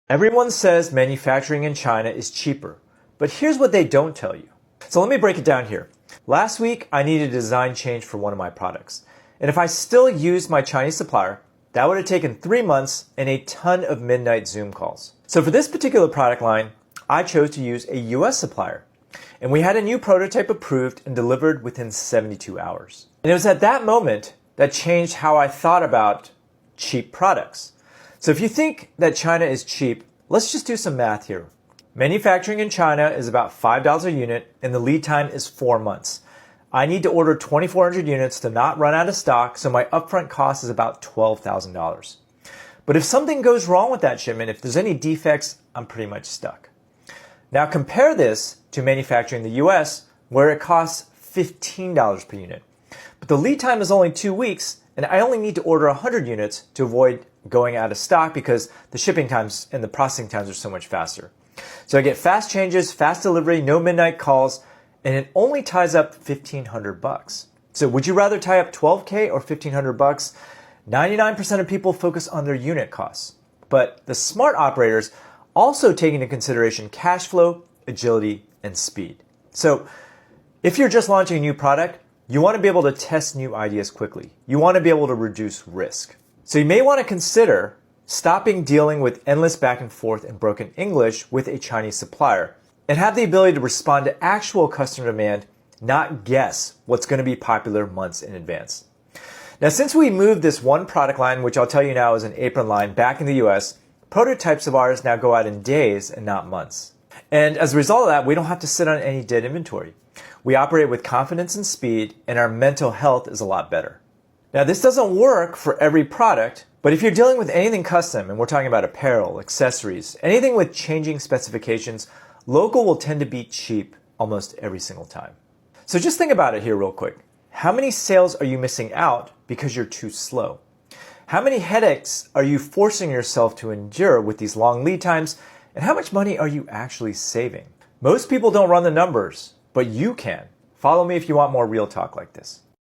Everyone says manufacturing in China is cheaper, but here's what they don't tell you. So let me break it down here. Last week, I needed a design change for one of my products. And if I still used my Chinese supplier, that would have taken 3 months and a ton of midnight Zoom calls. So for this particular product line, I chose to use a US supplier. And we had a new prototype approved and delivered within 72 hours. And it was at that moment that changed how I thought about cheap products. So if you think that China is cheap, let's just do some math here. Manufacturing in China is about $5 a unit and the lead time is 4 months. I need to order 2,400 units to not run out of stock, so my upfront cost is about $12,000. But if something goes wrong with that shipment, if there's any defects, I'm pretty much stuck. Now compare this to manufacturing in the US, where it costs $15 per unit. But the lead time is only 2 weeks, and I only need to order 100 units to avoid going out of stock because the shipping times and the processing times are so much faster. So I get fast changes, fast delivery, no midnight calls, and it only ties up $1,500. So would you rather tie up $12K or $1,500? 99% of people focus on their unit costs. But the smart operators also take into consideration cash flow, agility, and speed. So if you're just launching a new product, you want to be able to test new ideas quickly. You want to be able to reduce risk. So you may want to consider stopping dealing with endless back and forth and broken English with a Chinese supplier and have the ability to respond to actual customer demand, not guess what's going to be popular months in advance. Now, since we moved this one product line, which I'll tell you now is an apron line, back in the US, prototypes of ours now go out in days and not months. And as a result of that, we don't have to sit on any dead inventory. We operate with confidence and speed, and our mental health is a lot better. Now, this doesn't work for every product, but if you're dealing with anything custom, and we're talking about apparel, accessories, anything with changing specifications, local will tend to beat cheap almost every single time. So just think about it here real quick. How many sales are you missing out because you're too slow? How many headaches are you forcing yourself to endure with these long lead times? And how much money are you actually saving? Most people don't run the numbers, but you can. Follow me if you want more real talk like this.